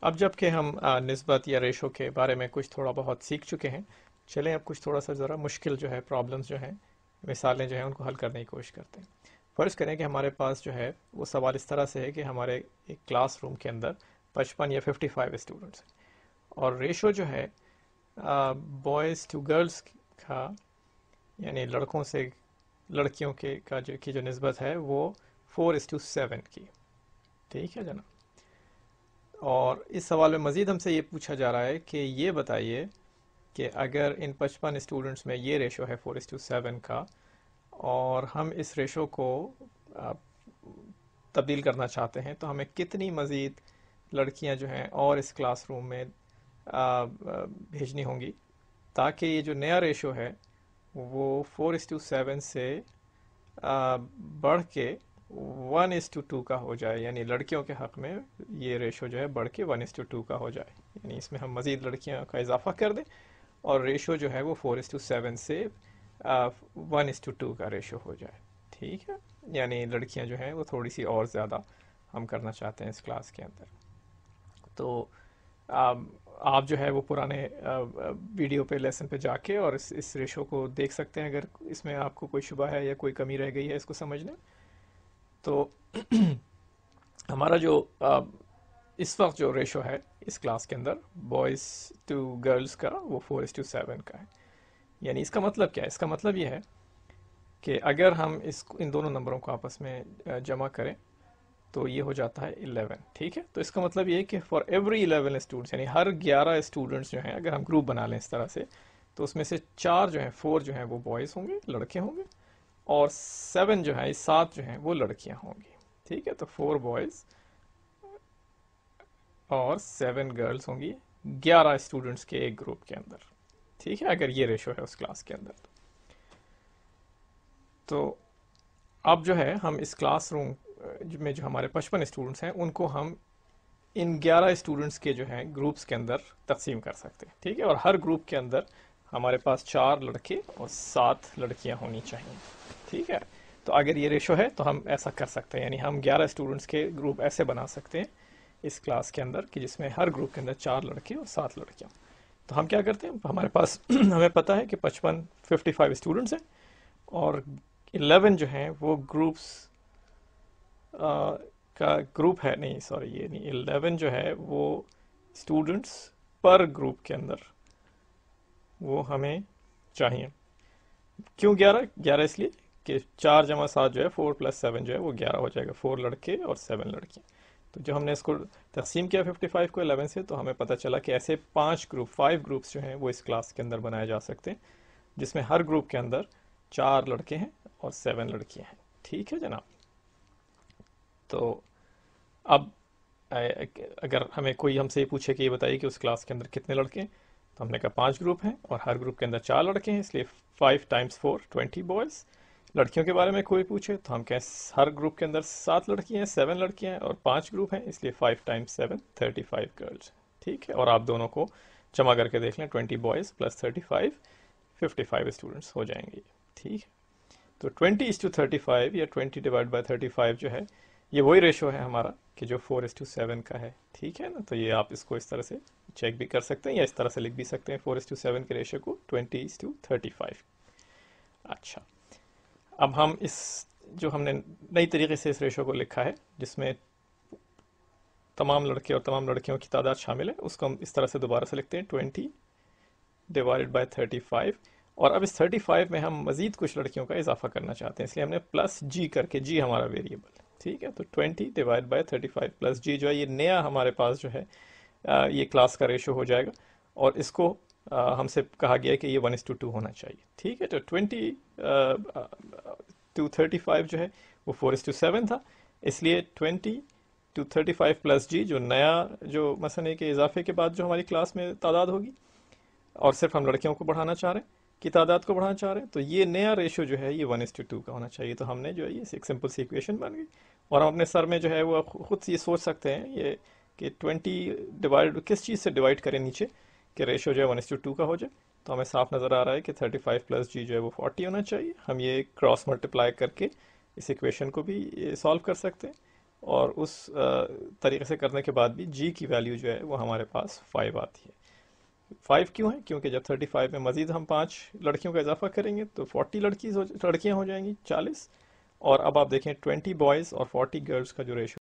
अब जब कि हम निस्बत या रेशो के बारे में कुछ थोड़ा बहुत सीख चुके हैं, चलें अब कुछ थोड़ा सा ज़रा मुश्किल जो है प्रॉब्लम्स जो हैं, मिसालें जो हैं उनको हल करने की कोशिश करते हैं। फ़र्ज़ करें कि हमारे पास जो है वो सवाल इस तरह से है कि हमारे एक क्लास रूम के अंदर 55 या 55 स्टूडेंट्स हैं और रेशो जो है बॉयज़ टू गर्ल्स का, यानी लड़कों से लड़कियों के का जो की जो निस्बत है वो 4:7 की। ठीक है जनाब। और इस सवाल में मज़ीद हमसे ये पूछा जा रहा है कि ये बताइए कि अगर इन 55 स्टूडेंट्स में ये रेशो है 4:7 का और हम इस रेशो को आ, तब्दील करना चाहते हैं तो हमें कितनी मज़ीद लड़कियां जो हैं और इस क्लासरूम में भेजनी होंगी ताकि ये जो नया रेशो है वो 4:7 से बढ़ के 1:2 का हो जाए, यानी लड़कियों के हक़ में ये रेशो जो है बढ़ के 1:2 का हो जाए, यानी इसमें हम मज़ीद लड़कियां का इजाफा कर दें और रेशो जो है वो 4:7 से 1:2 का रेशो हो जाए। ठीक है, यानी लड़कियां जो हैं वो थोड़ी सी और ज़्यादा हम करना चाहते हैं इस क्लास के अंदर। तो आप जो है वो पुराने वीडियो पे लेसन पे जाके और इस रेशो को देख सकते हैं अगर इसमें आपको कोई शुबा है या कोई कमी रह गई है इसको समझने। तो हमारा जो इस वक्त जो रेशो है इस क्लास के अंदर बॉयज़ टू गर्ल्स का वो 4:7 का है। यानी इसका मतलब क्या है? इसका मतलब ये है कि अगर हम इन दोनों नंबरों को आपस में जमा करें तो ये हो जाता है 11। ठीक है, तो इसका मतलब ये है कि फॉर एवरी 11 स्टूडेंट्स, यानी हर 11 स्टूडेंट्स जो हैं अगर हम ग्रुप बना लें इस तरह से, तो उसमें से 4 जो हैं 4 जो हैं वो बॉयज़ होंगे, लड़के होंगे, और 7 जो है 7 जो हैं वो लड़कियां होंगी। ठीक है, तो 4 बॉयज़ और 7 गर्ल्स होंगी 11 स्टूडेंट्स के एक ग्रुप के अंदर। ठीक है, अगर ये रेशो है उस क्लास के अंदर। तो अब जो है हम इस क्लासरूम में जो हमारे 55 स्टूडेंट्स हैं उनको हम इन 11 स्टूडेंट्स के जो हैं ग्रुप्स के अंदर तकसीम कर सकते हैं। ठीक है, और हर ग्रुप के अंदर हमारे पास 4 लड़के और 7 लड़कियां होनी चाहिए। ठीक है, तो अगर ये रेशो है तो हम ऐसा कर सकते हैं, यानी हम 11 स्टूडेंट्स के ग्रुप ऐसे बना सकते हैं इस क्लास के अंदर कि जिसमें हर ग्रुप के अंदर 4 लड़के और 7 लड़कियां। तो हम क्या करते हैं, हमारे पास हमें पता है कि 55 स्टूडेंट्स हैं और 11 जो हैं वो ग्रुप्स का ग्रुप है, नहीं सॉरी ये नहीं, 11 जो है वो स्टूडेंट्स पर ग्रुप के अंदर वो हमें चाहिए। क्यों 11? 11 इसलिए कि 4 जमा 7 जो है 4 + 7 जो है वो 11 हो जाएगा, 4 लड़के और 7 लड़कियां। तो जो हमने इसको तकसीम किया 55 को 11 से, तो हमें पता चला कि ऐसे 5 ग्रुप्स जो हैं वो इस क्लास के अंदर बनाए जा सकते हैं जिसमें हर ग्रुप के अंदर 4 लड़के हैं और 7 लड़कियां हैं। ठीक है जनाब। तो अब अगर हमें कोई हमसे ये पूछे कि ये बताइए कि उस क्लास के अंदर कितने लड़के हैं, तो हमने कहा 5 ग्रुप हैं और हर ग्रुप के अंदर 4 लड़के हैं, इसलिए 5 × 4 20 बॉयज़। लड़कियों के बारे में कोई पूछे तो हम कहें हर ग्रुप के अंदर 7 लड़की हैं, 7 लड़कियां हैं और 5 ग्रुप हैं, इसलिए 5 × 7 35 गर्ल्स। ठीक है, और आप दोनों को जमा करके देख लें, 20 बॉयज़ + 35 55 स्टूडेंट्स हो जाएंगे। ठीक है, तो 20:35 या 20/35 जो है ये वही रेशो है हमारा कि जो 4:7 का है। ठीक है ना, तो ये आप इसको इस तरह से चेक भी कर सकते हैं या इस तरह से लिख भी सकते हैं 4:7 के रेशो को 20:35। अच्छा, अब हम इस जो हमने नई तरीके से इस रेशो को लिखा है जिसमें तमाम लड़के और तमाम लड़कियों की तादाद शामिल है, उसको हम इस तरह से दोबारा से लिखते हैं 20/35। और अब इस 35 में हम मज़ीद कुछ लड़कियों का इजाफा करना चाहते हैं, इसलिए हमने +g करके, g हमारा वेरिएबल। ठीक है, तो 20/35 +g जो है ये नया हमारे पास जो है ये क्लास का रेशो हो जाएगा और इसको हमसे कहा गया है कि ये 1:2 होना चाहिए। ठीक है, तो 20:35 जो है वो 4:7 था, इसलिए 20:35 +g जो नया जो मसले के इजाफे के बाद जो हमारी क्लास में तादाद होगी, और सिर्फ हम लड़कियों को बढ़ाना चाह रहे हैं की तादाद को बढ़ाना चाह रहे हैं, तो ये नया रेशो जो है ये 1:2 का होना चाहिए। तो हमने जो है ये एक सिंपल सी इक्वेशन बन गई और हम अपने सर में जो है वो खुद से ये सोच सकते हैं ये कि 20 डिवाइड किस चीज़ से डिवाइड करें नीचे कि रेशो जो है 1:2 का हो जाए। तो हमें साफ नज़र आ रहा है कि 35 + g जो है वो 40 होना चाहिए। हम ये क्रॉस मल्टीप्लाई करके इस इक्वेशन को भी सॉल्व कर सकते हैं। اور اس طریقے سے کرنے کے بعد بھی جی کی ویلیو جو ہے وہ ہمارے پاس 5 آتی ہے. 5 کیوں ہے؟ کیونکہ جب 35 میں مزید ہم 5 لڑکیوں کا اضافہ کریں گے تو 40 لڑکیاں ہو جائیں گی، 40. اور اب آپ دیکھیں 20 بوائز اور 40 گرلز کا جو ریشو